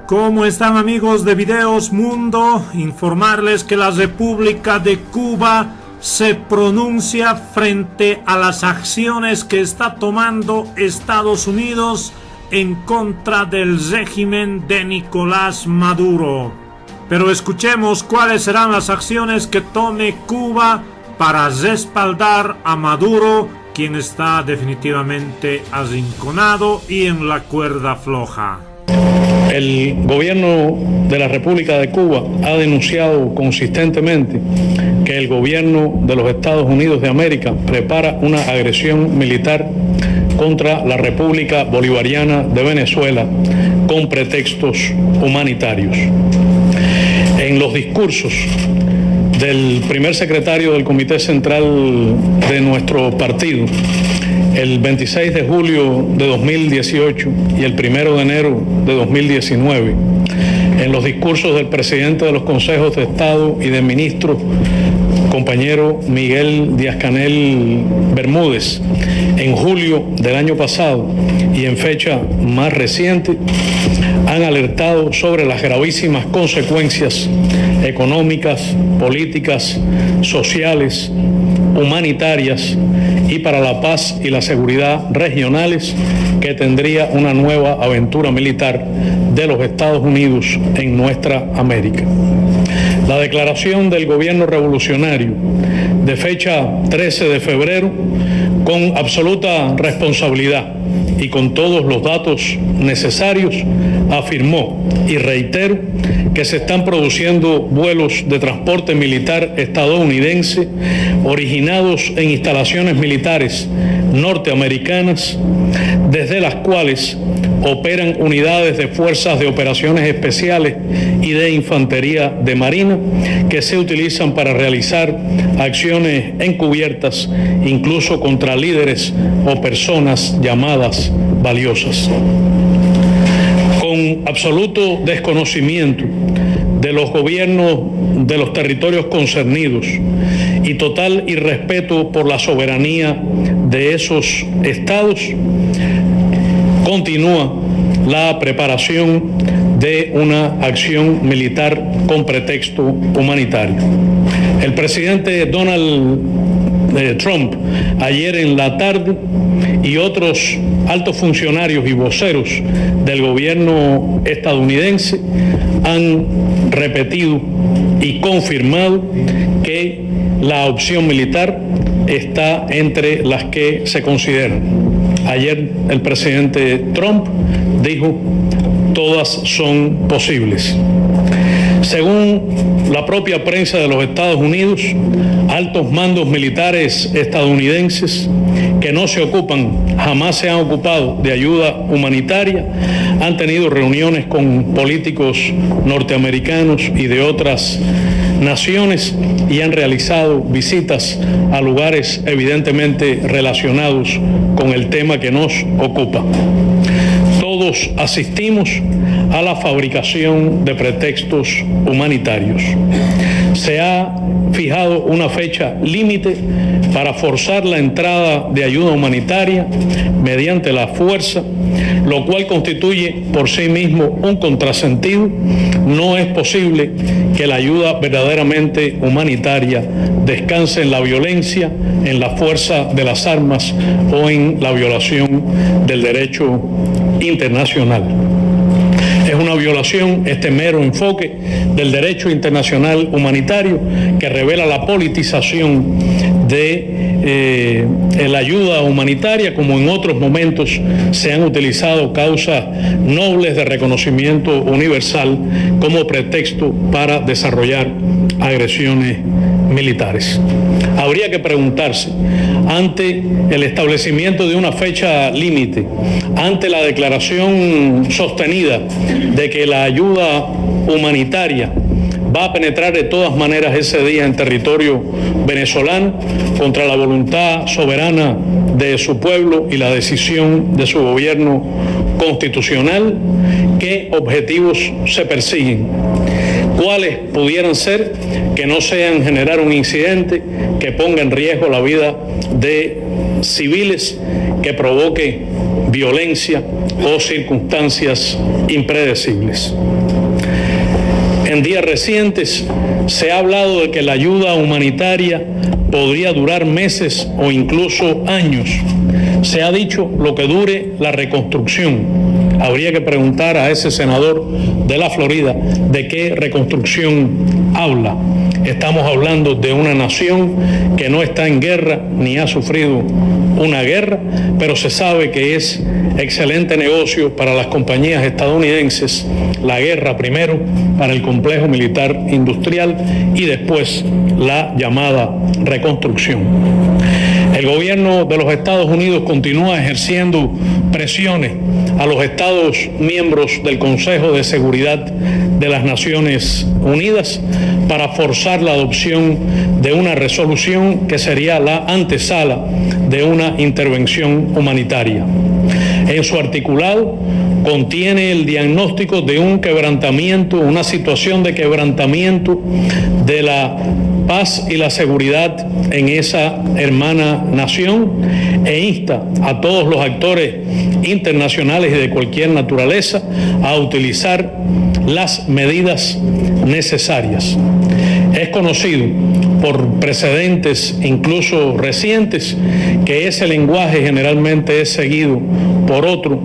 ¿Cómo están, amigos de Videos Mundo? Informarles que la República de Cuba se pronuncia frente a las acciones que está tomando Estados Unidos en contra del régimen de Nicolás Maduro. Pero escuchemos cuáles serán las acciones que tome Cuba para respaldar a Maduro, quien está definitivamente arrinconado y en la cuerda floja. El gobierno de la República de Cuba ha denunciado consistentemente que el gobierno de los Estados Unidos de América prepara una agresión militar contra la República Bolivariana de Venezuela con pretextos humanitarios. En los discursos del primer secretario del Comité Central de nuestro partido, el 26 de julio de 2018 y el 1 de enero de 2019, en los discursos del presidente de los consejos de Estado y de ministros, compañero Miguel Díaz-Canel Bermúdez, en julio del año pasado y en fecha más reciente, han alertado sobre las gravísimas consecuencias económicas, políticas, sociales, humanitarias y para la paz y la seguridad regionales que tendría una nueva aventura militar de los Estados Unidos en nuestra América. La declaración del gobierno revolucionario de fecha 13 de febrero, con absoluta responsabilidad y con todos los datos necesarios, afirmó y reitero que se están produciendo vuelos de transporte militar estadounidense originados en instalaciones militares norteamericanas, desde las cuales operan unidades de fuerzas de operaciones especiales y de infantería de marina que se utilizan para realizar acciones encubiertas, incluso contra líderes o personas llamadas valiosas. Con absoluto desconocimiento de los gobiernos de los territorios concernidos y total irrespeto por la soberanía de esos estados, continúa la preparación de una acción militar con pretexto humanitario. El presidente Donald Trump, ayer en la tarde, y otros altos funcionarios y voceros del gobierno estadounidense han repetido y confirmado que la opción militar está entre las que se consideran. Ayer el presidente Trump dijo: todas son posibles. Según la propia prensa de los Estados Unidos, altos mandos militares estadounidenses que no se ocupan, jamás se han ocupado de ayuda humanitaria, han tenido reuniones con políticos norteamericanos y de otras naciones y han realizado visitas a lugares evidentemente relacionados con el tema que nos ocupa. Todos asistimos a la fabricación de pretextos humanitarios. Se ha fijado una fecha límite para forzar la entrada de ayuda humanitaria mediante la fuerza, lo cual constituye por sí mismo un contrasentido. No es posible que la ayuda verdaderamente humanitaria descanse en la violencia, en la fuerza de las armas o en la violación del derecho internacional. Es una violación este mero enfoque del derecho internacional humanitario que revela la politización de la ayuda humanitaria, como en otros momentos se han utilizado causas nobles de reconocimiento universal como pretexto para desarrollar agresiones militares. Habría que preguntarse, ante el establecimiento de una fecha límite, ante la declaración sostenida de que la ayuda humanitaria va a penetrar de todas maneras ese día en territorio venezolano contra la voluntad soberana de su pueblo y la decisión de su gobierno constitucional, ¿qué objetivos se persiguen? ¿Cuáles pudieran ser que no sean generar un incidente que ponga en riesgo la vida de civiles, que provoque violencia o circunstancias impredecibles. En días recientes se ha hablado de que la ayuda humanitaria podría durar meses o incluso años. Se ha dicho lo que dure la reconstrucción. Habría que preguntar a ese senador de la Florida de qué reconstrucción habla. Estamos hablando de una nación que no está en guerra ni ha sufrido una guerra, pero se sabe que es excelente negocio para las compañías estadounidenses la guerra primero para el complejo militar industrial y después la llamada reconstrucción. El gobierno de los Estados Unidos continúa ejerciendo presiones a los Estados miembros del Consejo de Seguridad de las Naciones Unidas para forzar la adopción de una resolución que sería la antesala de una intervención humanitaria. En su articulado contiene el diagnóstico de un quebrantamiento, una situación de quebrantamiento de la paz y la seguridad en esa hermana nación e insta a todos los actores internacionales y de cualquier naturaleza a utilizar las medidas necesarias. Es conocido por precedentes incluso recientes que ese lenguaje generalmente es seguido por otro,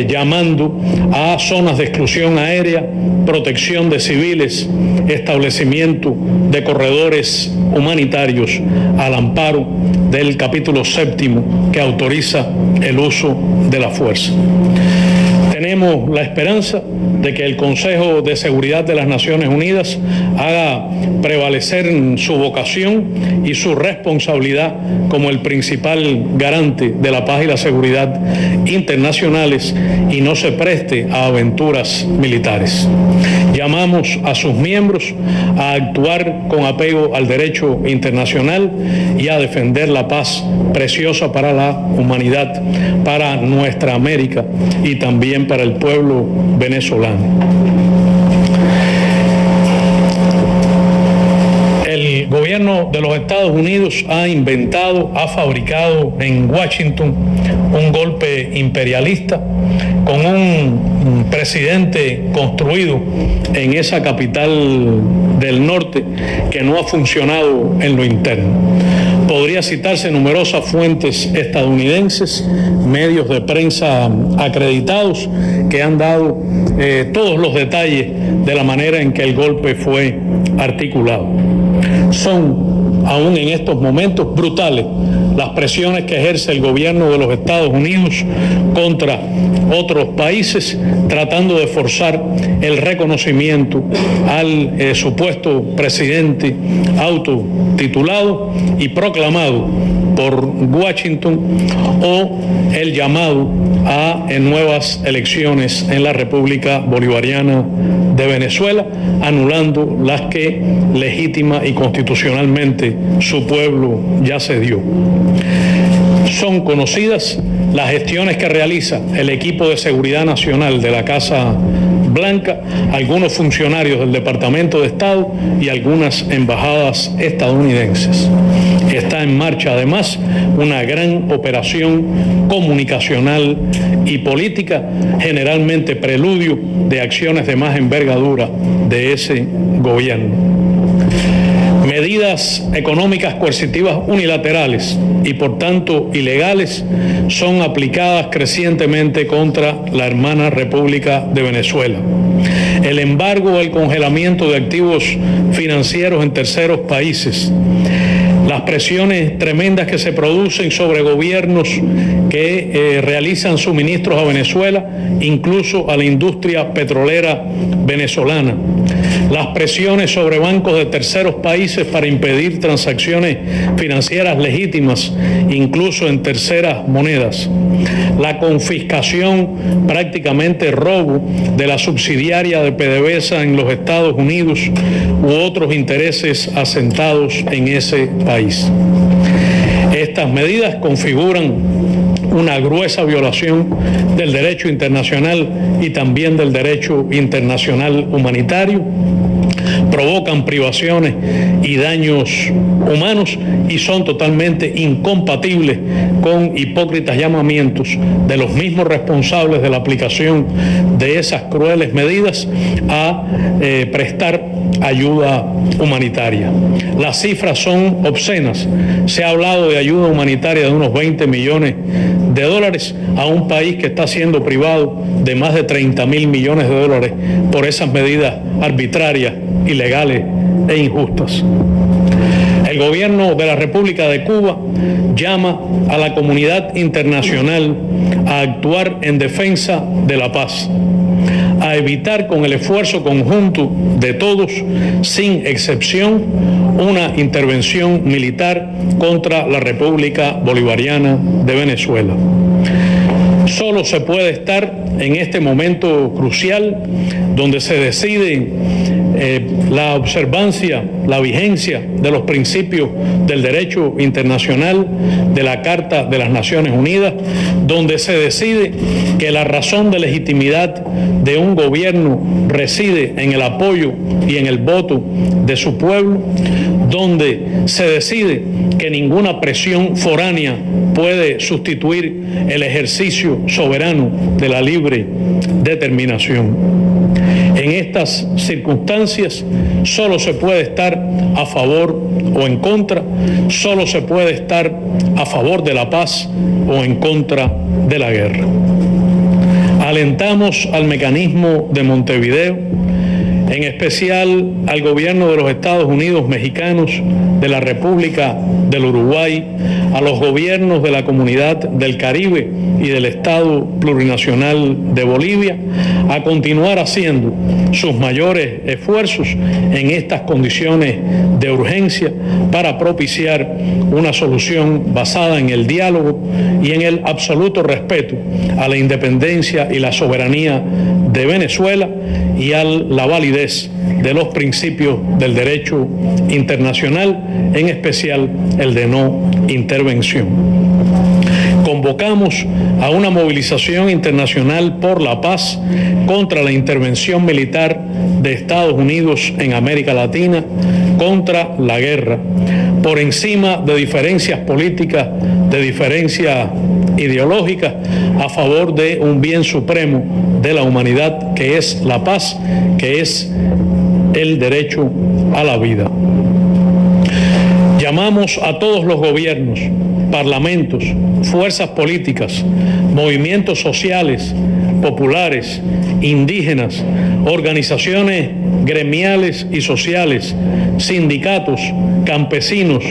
llamando a zonas de exclusión aérea, protección de civiles, establecimiento de corredores humanitarios al amparo del capítulo 7º que autoriza el uso de la fuerza. Tenemos la esperanza de que el Consejo de Seguridad de las Naciones Unidas haga prevalecer su vocación y su responsabilidad como el principal garante de la paz y la seguridad internacionales y no se preste a aventuras militares. Llamamos a sus miembros a actuar con apego al derecho internacional y a defender la paz preciosa para la humanidad, para nuestra América y también para el pueblo venezolano. El gobierno de los Estados Unidos ha inventado, ha fabricado en Washington un golpe imperialista con un presidente construido en esa capital del norte que no ha funcionado en lo interno. Podría citarse numerosas fuentes estadounidenses, medios de prensa acreditados que han dado todos los detalles de la manera en que el golpe fue articulado. Son, aún en estos momentos, brutales las presiones que ejerce el gobierno de los Estados Unidos contra otros países, tratando de forzar el reconocimiento al supuesto presidente autotitulado y proclamado por Washington o el llamado a nuevas elecciones en la República Bolivariana de Venezuela, anulando las que legítima y constitucionalmente su pueblo ya se dio. Son conocidas las gestiones que realiza el equipo de seguridad nacional de la Casa Blanca, algunos funcionarios del Departamento de Estado y algunas embajadas estadounidenses. Está en marcha además una gran operación comunicacional y política, generalmente preludio de acciones de más envergadura de ese gobierno. Medidas económicas coercitivas unilaterales y por tanto ilegales son aplicadas crecientemente contra la hermana República de Venezuela. El embargo o el congelamiento de activos financieros en terceros países, las presiones tremendas que se producen sobre gobiernos que realizan suministros a Venezuela, incluso a la industria petrolera venezolana, las presiones sobre bancos de terceros países para impedir transacciones financieras legítimas, incluso en terceras monedas, la confiscación, prácticamente robo, de la subsidiaria de PDVSA en los Estados Unidos u otros intereses asentados en ese país. Estas medidas configuran una gruesa violación del derecho internacional y también del derecho internacional humanitario, provocan privaciones y daños humanos y son totalmente incompatibles con hipócritas llamamientos de los mismos responsables de la aplicación de esas crueles medidas a prestar ayuda humanitaria. Las cifras son obscenas. Se ha hablado de ayuda humanitaria de unos 20 millones de dólares a un país que está siendo privado de más de 30.000 millones de dólares por esas medidas arbitrarias, ilegales e injustas. El gobierno de la República de Cuba llama a la comunidad internacional a actuar en defensa de la paz, a evitar con el esfuerzo conjunto de todos, sin excepción, una intervención militar contra la República Bolivariana de Venezuela. Solo se puede estar en este momento crucial donde se decide la observancia, la vigencia de los principios del derecho internacional, de la Carta de las Naciones Unidas, donde se decide que la razón de legitimidad de un gobierno reside en el apoyo y en el voto de su pueblo, donde se decide que ninguna presión foránea puede sustituir el ejercicio soberano de la libre determinación. En estas circunstancias solo se puede estar a favor o en contra, solo se puede estar a favor de la paz o en contra de la guerra. Alentamos al mecanismo de Montevideo, en especial al gobierno de los Estados Unidos mexicanos, de la República del Uruguay, a los gobiernos de la Comunidad del Caribe y del Estado Plurinacional de Bolivia, a continuar haciendo sus mayores esfuerzos en estas condiciones de urgencia para propiciar una solución basada en el diálogo y en el absoluto respeto a la independencia y la soberanía de Venezuela y a la validez de los principios del derecho internacional, en especial el de no intervención. Convocamos a una movilización internacional por la paz contra la intervención militar de Estados Unidos en América Latina, contra la guerra, por encima de diferencias políticas, de diferencias ideológicas, a favor de un bien supremo de la humanidad, que es la paz, que es el derecho a la vida. Llamamos a todos los gobiernos, parlamentos, fuerzas políticas, movimientos sociales, populares, indígenas, organizaciones gremiales y sociales, sindicatos, campesinos,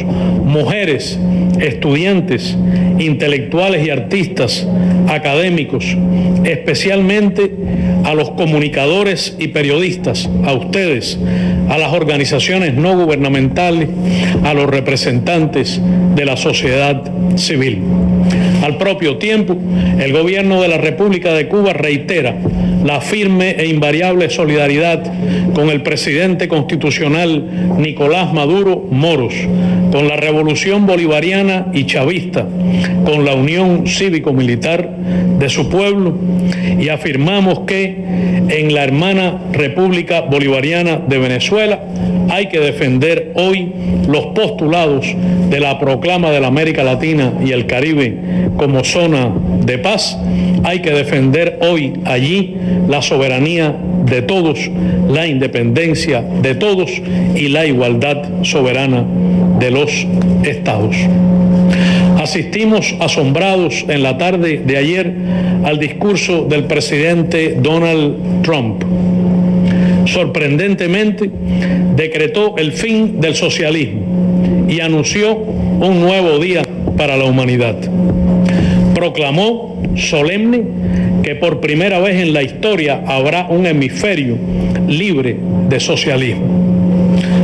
mujeres, estudiantes, intelectuales y artistas, académicos, especialmente a los comunicadores y periodistas, a ustedes, a las organizaciones no gubernamentales, a los representantes de la sociedad civil. Al propio tiempo, el gobierno de la República de Cuba reitera la firme e invariable solidaridad con el presidente constitucional Nicolás Maduro Moros, con la revolución bolivariana y chavista, con la unión cívico-militar de su pueblo, y afirmamos que en la hermana República Bolivariana de Venezuela hay que defender hoy los postulados de la proclama de la América Latina y el Caribe como zona de paz. Hay que defender hoy allí la soberanía de todos, la independencia de todos y la igualdad soberana de los estados. Asistimos asombrados en la tarde de ayer al discurso del presidente Donald Trump. Sorprendentemente, decretó el fin del socialismo y anunció un nuevo día para la humanidad. Proclamó solemne que por primera vez en la historia habrá un hemisferio libre de socialismo.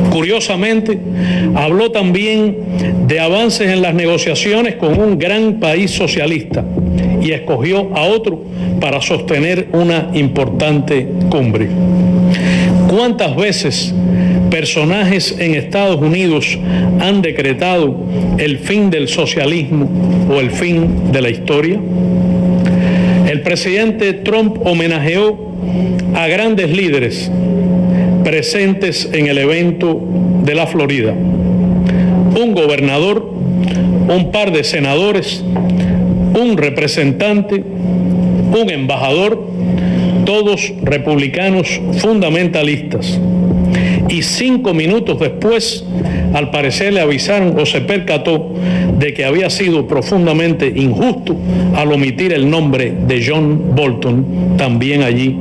Curiosamente, habló también de avances en las negociaciones con un gran país socialista y escogió a otro para sostener una importante cumbre. ¿Cuántas veces personajes en Estados Unidos han decretado el fin del socialismo o el fin de la historia? El presidente Trump homenajeó a grandes líderes presentes en el evento de la Florida. Un gobernador, un par de senadores, un representante, un embajador, todos republicanos fundamentalistas. Y 5 minutos después, al parecer le avisaron o se percató de que había sido profundamente injusto al omitir el nombre de John Bolton, también allí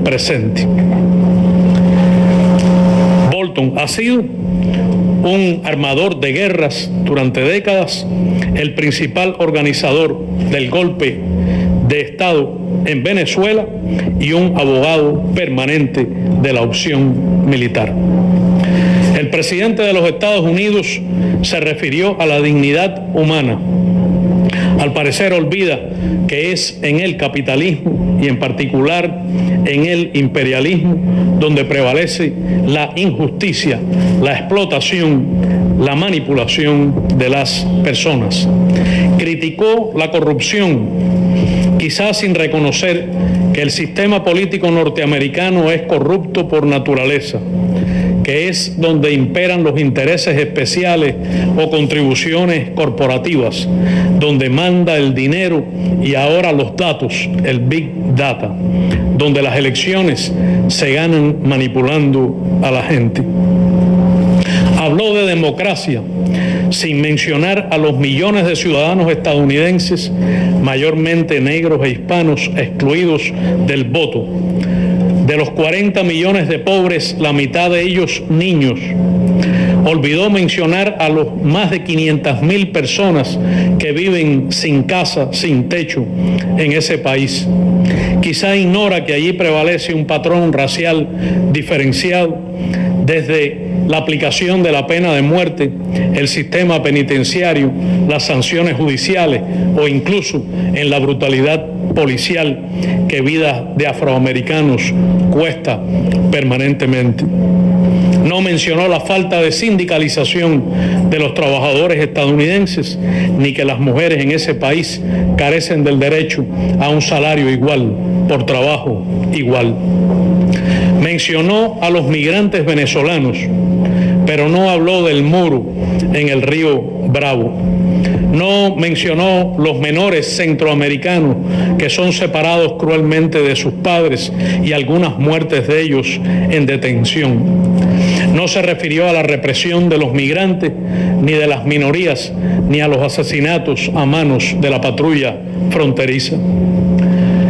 presente. Bolton ha sido un armador de guerras durante décadas, el principal organizador del golpe de Estado en Venezuela y un abogado permanente de la opción militar. El presidente de los Estados Unidos se refirió a la dignidad humana. Al parecer olvida que es en el capitalismo y en particular en el imperialismo donde prevalece la injusticia, la explotación, la manipulación de las personas. Criticó la corrupción, quizás sin reconocer que el sistema político norteamericano es corrupto por naturaleza, que es donde imperan los intereses especiales o contribuciones corporativas, donde manda el dinero y ahora los datos, el Big Data, donde las elecciones se ganan manipulando a la gente. Habló de democracia sin mencionar a los millones de ciudadanos estadounidenses, mayormente negros e hispanos, excluidos del voto. De los 40 millones de pobres, la mitad de ellos niños. Olvidó mencionar a los más de 500,000 personas que viven sin casa, sin techo en ese país. Quizá ignora que allí prevalece un patrón racial diferenciado desde la aplicación de la pena de muerte, el sistema penitenciario, las sanciones judiciales o incluso en la brutalidad policial que vida de afroamericanos cuesta permanentemente. No mencionó la falta de sindicalización de los trabajadores estadounidenses, ni que las mujeres en ese país carecen del derecho a un salario igual por trabajo igual. Mencionó a los migrantes venezolanos, pero no habló del muro en el río Bravo. No mencionó los menores centroamericanos que son separados cruelmente de sus padres y algunas muertes de ellos en detención. No se refirió a la represión de los migrantes, ni de las minorías, ni a los asesinatos a manos de la patrulla fronteriza.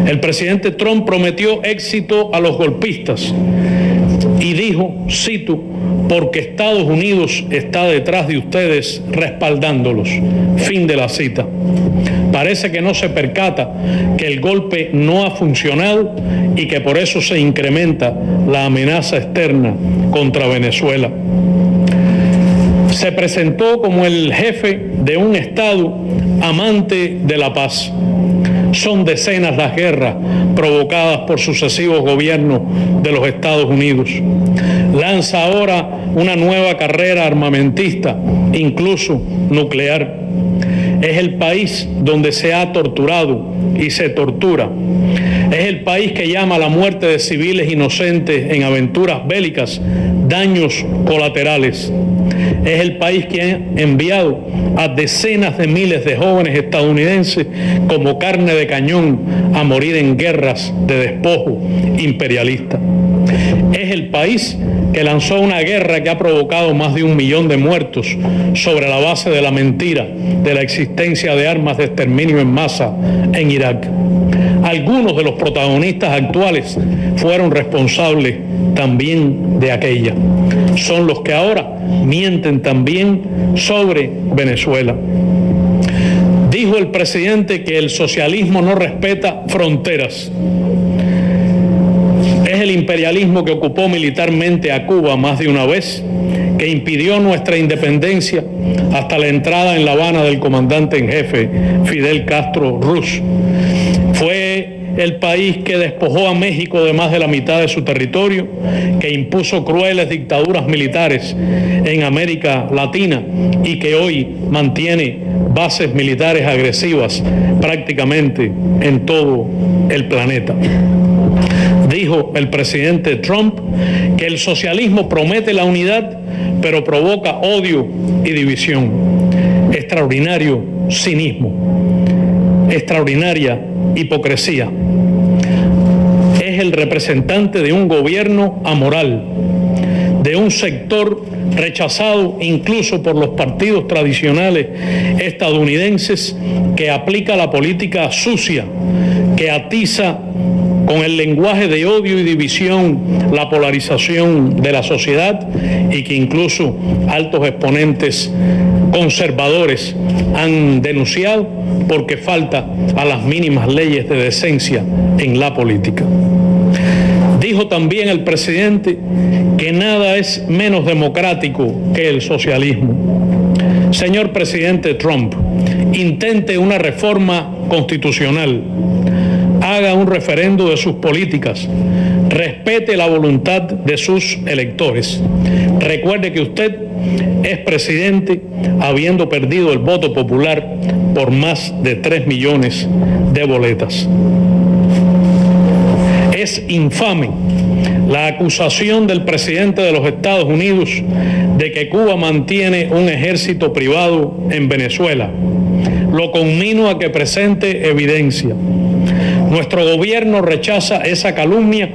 El presidente Trump prometió éxito a los golpistas y dijo, cito, porque Estados Unidos está detrás de ustedes respaldándolos. Fin de la cita. Parece que no se percata que el golpe no ha funcionado y que por eso se incrementa la amenaza externa contra Venezuela. Se presentó como el jefe de un Estado amante de la paz. Son decenas las guerras provocadas por sucesivos gobiernos de los Estados Unidos. Lanza ahora una nueva carrera armamentista, incluso nuclear. Es el país donde se ha torturado y se tortura. Es el país que llama a la muerte de civiles inocentes en aventuras bélicas daños colaterales. Es el país que ha enviado a decenas de miles de jóvenes estadounidenses como carne de cañón a morir en guerras de despojo imperialista. Es el país que lanzó una guerra que ha provocado más de 1 millón de muertos sobre la base de la mentira de la existencia de armas de exterminio en masa en Irak. Algunos de los protagonistas actuales fueron responsables también de aquella. Son los que ahora mienten también sobre Venezuela. Dijo el presidente que el socialismo no respeta fronteras. Es el imperialismo que ocupó militarmente a Cuba más de una vez, que impidió nuestra independencia hasta la entrada en La Habana del comandante en jefe Fidel Castro Ruz. Fue el país que despojó a México de más de la mitad de su territorio, que impuso crueles dictaduras militares en América Latina y que hoy mantiene bases militares agresivas prácticamente en todo el planeta. Dijo el presidente Trump que el socialismo promete la unidad, pero provoca odio y división. Extraordinario cinismo, extraordinaria hipocresía. Es el representante de un gobierno amoral, de un sector rechazado incluso por los partidos tradicionales estadounidenses, que aplica la política sucia, que atiza con el lenguaje de odio y división la polarización de la sociedad, y que incluso altos exponentes conservadores han denunciado porque falta a las mínimas leyes de decencia en la política. Dijo también el presidente que nada es menos democrático que el socialismo. Señor presidente Trump, intente una reforma constitucional, haga un referendo de sus políticas, respete la voluntad de sus electores. Recuerde que usted es presidente habiendo perdido el voto popular por más de 3 millones de boletas. Es infame la acusación del presidente de los Estados Unidos de que Cuba mantiene un ejército privado en Venezuela. Lo conmino a que presente evidencia. Nuestro gobierno rechaza esa calumnia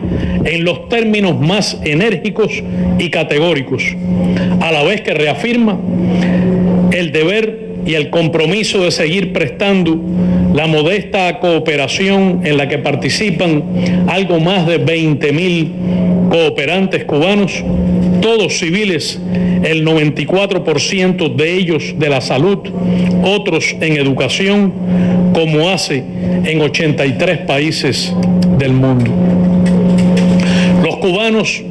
en los términos más enérgicos y categóricos, a la vez que reafirma el deber y el compromiso de seguir prestando la modesta cooperación en la que participan algo más de 20.000 cooperantes cubanos, todos civiles, el 94% de ellos de la salud, otros en educación, como hace en 83 países del mundo. Los cubanos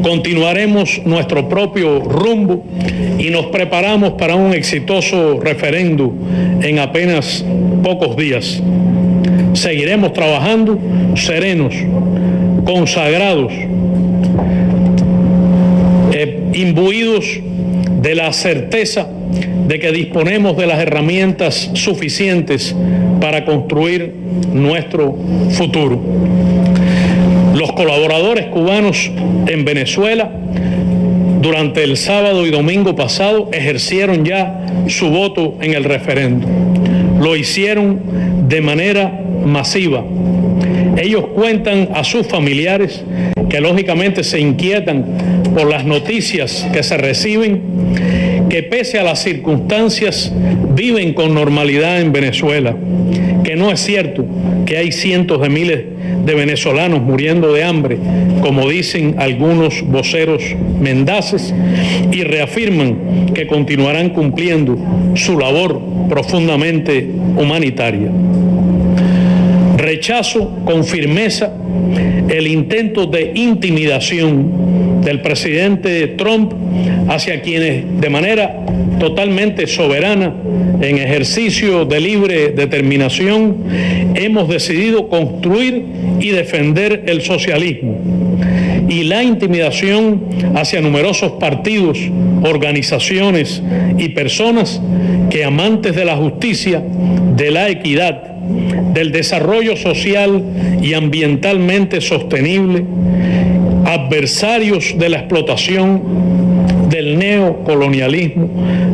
continuaremos nuestro propio rumbo y nos preparamos para un exitoso referendo en apenas pocos días. Seguiremos trabajando serenos, consagrados, imbuidos de la certeza de que disponemos de las herramientas suficientes para construir nuestro futuro. Los colaboradores cubanos en Venezuela durante el sábado y domingo pasado ejercieron ya su voto en el referendo. Lo hicieron de manera masiva. Ellos cuentan a sus familiares, que lógicamente se inquietan por las noticias que se reciben, que pese a las circunstancias viven con normalidad en Venezuela, que no es cierto que hay cientos de miles de venezolanos muriendo de hambre, como dicen algunos voceros mendaces, y reafirman que continuarán cumpliendo su labor profundamente humanitaria. Rechazo con firmeza el intento de intimidación del presidente Trump hacia quienes de manera totalmente soberana, en ejercicio de libre determinación, hemos decidido construir y defender el socialismo. Y la intimidación hacia numerosos partidos, organizaciones y personas que, amantes de la justicia, de la equidad, del desarrollo social y ambientalmente sostenible, adversarios de la explotación, del neocolonialismo,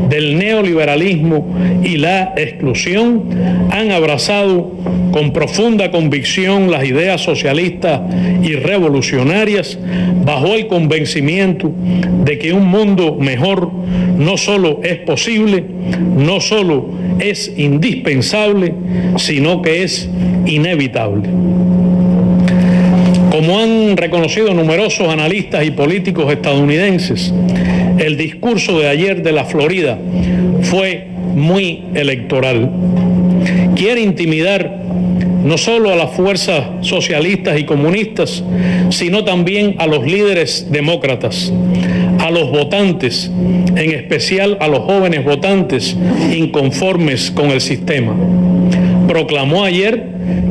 del neoliberalismo y la exclusión, han abrazado con profunda convicción las ideas socialistas y revolucionarias, bajo el convencimiento de que un mundo mejor no solo es posible, no solo es indispensable, sino que es inevitable. Como han reconocido numerosos analistas y políticos estadounidenses, el discurso de ayer de la Florida fue muy electoral. Quiere intimidar no solo a las fuerzas socialistas y comunistas, sino también a los líderes demócratas, a los votantes, en especial a los jóvenes votantes inconformes con el sistema. Proclamó ayer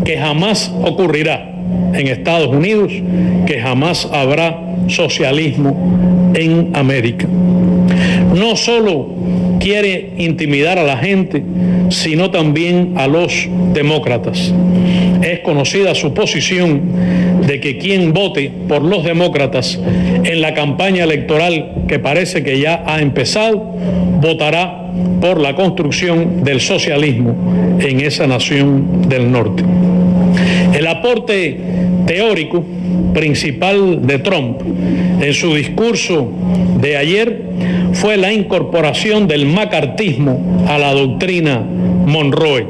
que jamás ocurrirá en Estados Unidos, que jamás habrá socialismo en América. no solo quiere intimidar a la gente, sino también a los demócratas. Es conocida su posición de que quien vote por los demócratas en la campaña electoral, que parece que ya ha empezado, votará por la construcción del socialismo en esa nación del norte. El aporte teórico principal de Trump en su discurso de ayer fue la incorporación del macartismo a la doctrina Monroe,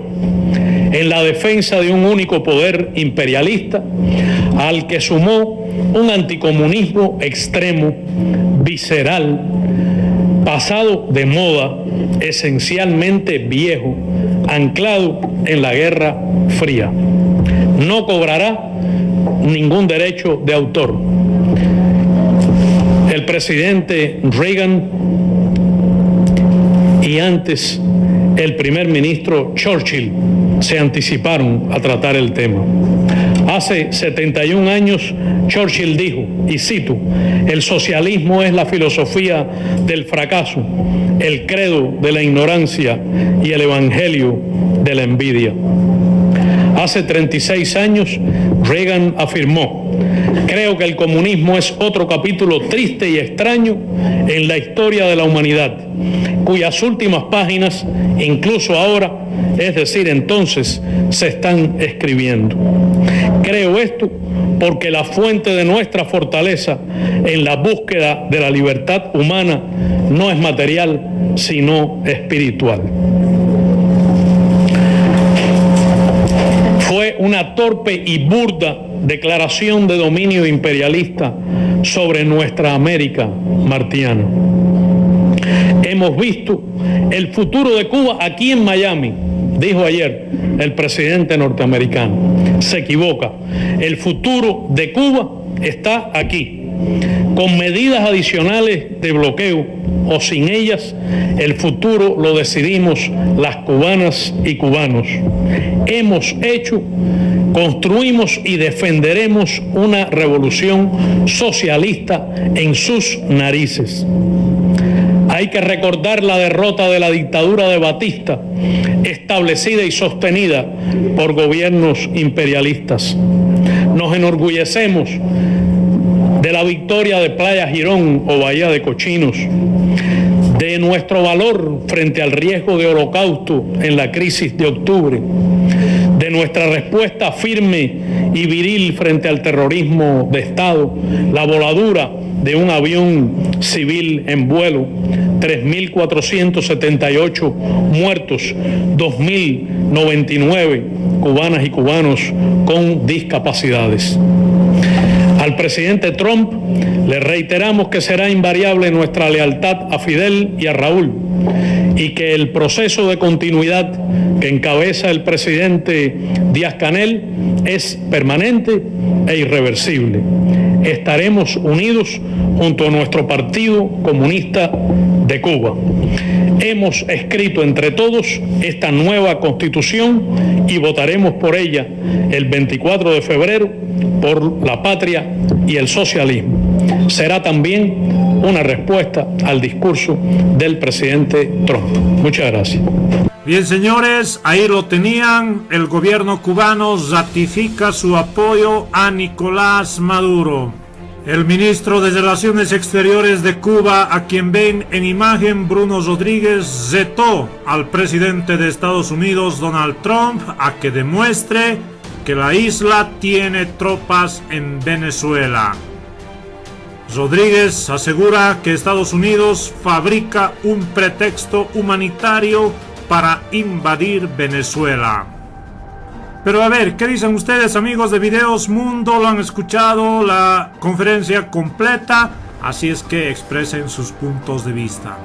en la defensa de un único poder imperialista, al que sumó un anticomunismo extremo, visceral, pasado de moda, esencialmente viejo, anclado en la Guerra Fría. No cobrará ningún derecho de autor. El presidente Reagan y antes el primer ministro Churchill se anticiparon a tratar el tema. Hace 71 años Churchill dijo, y cito, el socialismo es la filosofía del fracaso, el credo de la ignorancia y el evangelio de la envidia. Hace 36 años Reagan afirmó, creo que el comunismo es otro capítulo triste y extraño en la historia de la humanidad, cuyas últimas páginas, incluso ahora, es decir, entonces, se están escribiendo. Creo esto porque la fuente de nuestra fortaleza en la búsqueda de la libertad humana no es material, sino espiritual. Fue una torpe y burda declaración de dominio imperialista sobre nuestra América martiana. Hemos visto el futuro de Cuba aquí en Miami, dijo ayer el presidente norteamericano. Se equivoca. El futuro de Cuba está aquí. Con medidas adicionales de bloqueo o sin ellas, el futuro lo decidimos las cubanas y cubanos. Hemos hecho, construimos y defenderemos una revolución socialista en sus narices. Hay que recordar la derrota de la dictadura de Batista, establecida y sostenida por gobiernos imperialistas. Nos enorgullecemos de la victoria de Playa Girón o Bahía de Cochinos, de nuestro valor frente al riesgo de holocausto en la crisis de octubre, de nuestra respuesta firme y viril frente al terrorismo de Estado, la voladura de un avión civil en vuelo, 3.478 muertos, 2.099 cubanas y cubanos con discapacidades. Al presidente Trump le reiteramos que será invariable nuestra lealtad a Fidel y a Raúl y que el proceso de continuidad que encabeza el presidente Díaz-Canel es permanente e irreversible. Estaremos unidos junto a nuestro Partido Comunista de Cuba. Hemos escrito entre todos esta nueva Constitución y votaremos por ella el 24 de febrero por la patria y el socialismo. Será también una respuesta al discurso del presidente Trump. Muchas gracias. Bien, señores, ahí lo tenían. El gobierno cubano ratifica su apoyo a Nicolás Maduro. El ministro de Relaciones Exteriores de Cuba, a quien ven en imagen, Bruno Rodríguez, retó al presidente de Estados Unidos, Donald Trump, a que demuestre que la isla tiene tropas en Venezuela. Rodríguez asegura que Estados Unidos fabrica un pretexto humanitario para invadir Venezuela. Pero a ver, ¿qué dicen ustedes, amigos de Videos Mundo? ¿Lo han escuchado la conferencia completa? Así es que expresen sus puntos de vista.